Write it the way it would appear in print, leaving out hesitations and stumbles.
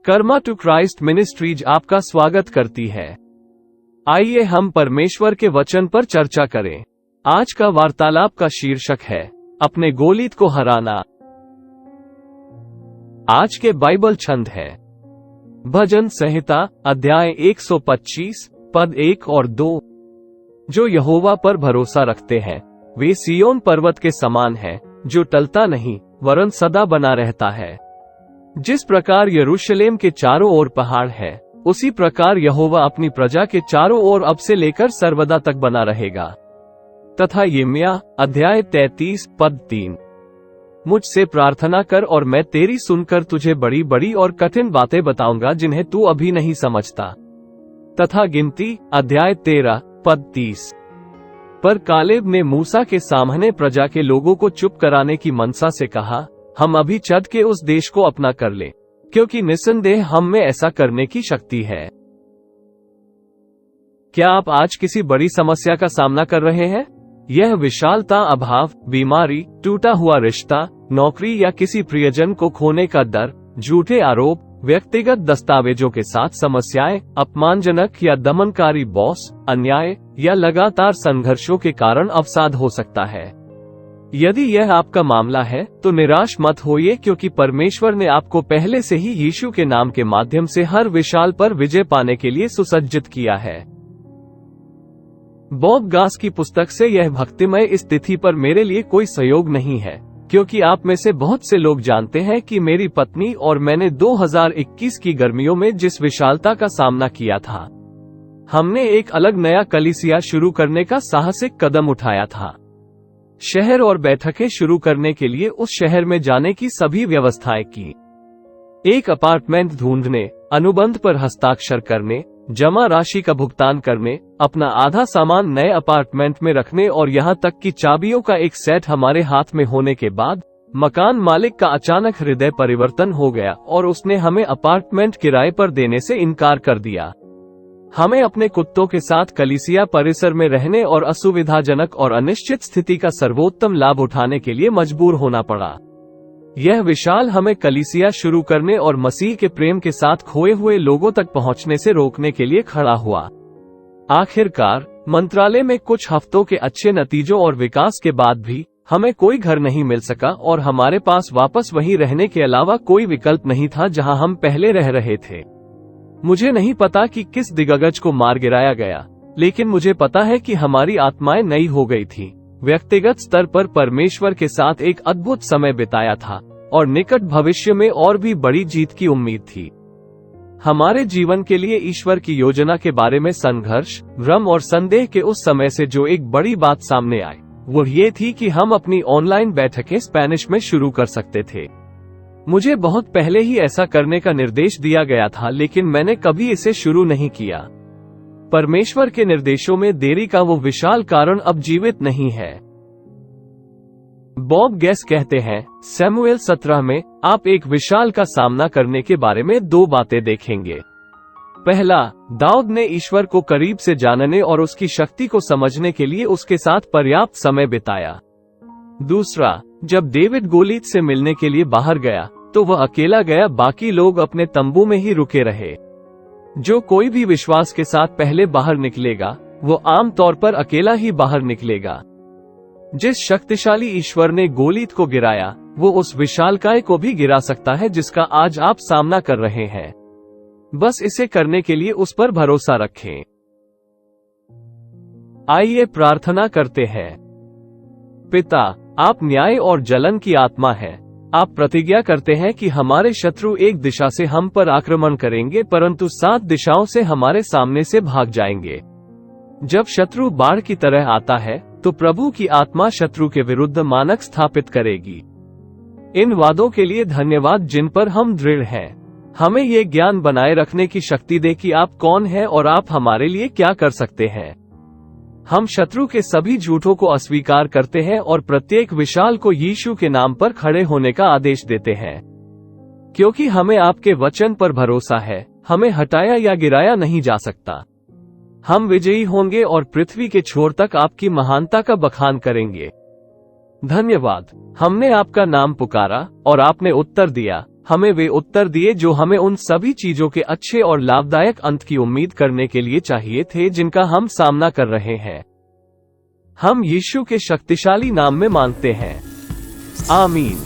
Karma to Christ ministries आपका स्वागत करती है। आइए हम परमेश्वर के वचन पर चर्चा करें। आज का वार्तालाप का शीर्षक है अपने गोलीत को हराना। आज के बाइबल छंद है भजन संहिता अध्याय 125 पद 1 और 2। जो यहोवा पर भरोसा रखते हैं वे सिय्योन पर्वत के समान है, जो टलता नहीं वरन सदा बना रहता है। जिस प्रकार यरूशलेम के चारों ओर पहाड़ है, उसी प्रकार यहोवा अपनी प्रजा के चारों ओर अब से लेकर सर्वदा तक बना रहेगा। तथा यिर्मयाह अध्याय 33 पद 3। मुझसे प्रार्थना कर और मैं तेरी सुनकर तुझे बड़ी बड़ी और कठिन बातें बताऊंगा जिन्हें तू अभी नहीं समझता। तथा गिनती अध्याय 13 पद 30। पर कालेब ने मूसा के सामने प्रजा के लोगों को चुप कराने की मनसा से कहा, हम अभी चढ़ के उस देश को अपना कर ले, क्योंकि निस्संदेह हम में ऐसा करने की शक्ति है। क्या आप आज किसी बड़ी समस्या का सामना कर रहे हैं? यह विशालता, अभाव, बीमारी, टूटा हुआ रिश्ता, नौकरी या किसी प्रियजन को खोने का डर, झूठे आरोप, व्यक्तिगत दस्तावेजों के साथ समस्याएं, अपमानजनक या दमनकारी बॉस, अन्याय या लगातार संघर्षों के कारण अवसाद हो सकता है। यदि यह आपका मामला है तो निराश मत होइए, क्योंकि परमेश्वर ने आपको पहले से ही यीशु के नाम के माध्यम से हर विशाल पर विजय पाने के लिए सुसज्जित किया है। बॉब गास की पुस्तक से यह भक्तिमय स्थिति पर मेरे लिए कोई सहयोग नहीं है, क्योंकि आप में से बहुत से लोग जानते हैं कि मेरी पत्नी और मैंने 2021 की गर्मियों में जिस विशालता का सामना किया था, हमने एक अलग नया कलीसिया शुरू करने का साहसिक कदम उठाया था। शहर और बैठकें शुरू करने के लिए उस शहर में जाने की सभी व्यवस्थाएं की, एक अपार्टमेंट ढूंढने, अनुबंध पर हस्ताक्षर करने, जमा राशि का भुगतान करने, अपना आधा सामान नए अपार्टमेंट में रखने और यहाँ तक कि चाबियों का एक सेट हमारे हाथ में होने के बाद मकान मालिक का अचानक हृदय परिवर्तन हो गया और उसने हमें अपार्टमेंट किराए पर देने से इनकार कर दिया। हमें अपने कुत्तों के साथ कलीसिया परिसर में रहने और असुविधाजनक और अनिश्चित स्थिति का सर्वोत्तम लाभ उठाने के लिए मजबूर होना पड़ा। यह विशाल हमें कलीसिया शुरू करने और मसीह के प्रेम के साथ खोए हुए लोगों तक पहुंचने से रोकने के लिए खड़ा हुआ। आखिरकार मंत्रालय में कुछ हफ्तों के अच्छे नतीजों और विकास के बाद भी हमें कोई घर नहीं मिल सका और हमारे पास वापस वहीं रहने के अलावा कोई विकल्प नहीं था जहां हम पहले रह रहे थे। मुझे नहीं पता कि किस दिग्गज को मार गिराया गया, लेकिन मुझे पता है कि हमारी आत्माएं नई हो गई थी। व्यक्तिगत स्तर पर परमेश्वर के साथ एक अद्भुत समय बिताया था और निकट भविष्य में और भी बड़ी जीत की उम्मीद थी। हमारे जीवन के लिए ईश्वर की योजना के बारे में संघर्ष, भ्रम और संदेह के उस समय से जो एक बड़ी बात सामने आई, वो ये थी कि हम अपनी ऑनलाइन बैठकें स्पेनिश में शुरू कर सकते थे। मुझे बहुत पहले ही ऐसा करने का निर्देश दिया गया था, लेकिन मैंने कभी इसे शुरू नहीं किया। परमेश्वर के निर्देशों में देरी का वो विशाल कारण अब जीवित नहीं है। बॉब गैस कहते हैं, सैमुएल 17 में आप एक विशाल का सामना करने के बारे में 2 बातें देखेंगे। पहला, दाऊद ने ईश्वर को करीब से जानने और उसकी शक्ति को समझने के लिए उसके साथ पर्याप्त समय बिताया। दूसरा, जब डेविड गोलीत से मिलने के लिए बाहर गया तो वह अकेला गया, बाकी लोग अपने तंबू में ही रुके रहे। जो कोई भी विश्वास के साथ पहले बाहर निकलेगा वो आम तौर पर अकेला ही बाहर निकलेगा। जिस शक्तिशाली ईश्वर ने गोलीत को गिराया वो उस विशालकाय को भी गिरा सकता है जिसका आज आप सामना कर रहे हैं। बस इसे करने के लिए उस पर भरोसा रखें। आइए प्रार्थना करते हैं। पिता, आप न्याय और जलन की आत्मा है। आप प्रतिज्ञा करते हैं कि हमारे शत्रु एक दिशा से हम पर आक्रमण करेंगे, परंतु 7 दिशाओं से हमारे सामने से भाग जाएंगे। जब शत्रु बाढ़ की तरह आता है तो प्रभु की आत्मा शत्रु के विरुद्ध मानक स्थापित करेगी। इन वादों के लिए धन्यवाद जिन पर हम दृढ़ हैं। हमें ये ज्ञान बनाए रखने की शक्ति दे कि आप कौन हैं और आप हमारे लिए क्या कर सकते हैं। हम शत्रु के सभी झूठों को अस्वीकार करते हैं और प्रत्येक विशाल को यीशु के नाम पर खड़े होने का आदेश देते हैं। क्योंकि हमें आपके वचन पर भरोसा है, हमें हटाया या गिराया नहीं जा सकता। हम विजयी होंगे और पृथ्वी के छोर तक आपकी महानता का बखान करेंगे। धन्यवाद। हमने आपका नाम पुकारा और आपने उत्तर दिया। हमें वे उत्तर दिए जो हमें उन सभी चीजों के अच्छे और लाभदायक अंत की उम्मीद करने के लिए चाहिए थे जिनका हम सामना कर रहे हैं। हम यीशु के शक्तिशाली नाम में मांगते हैं, आमीन।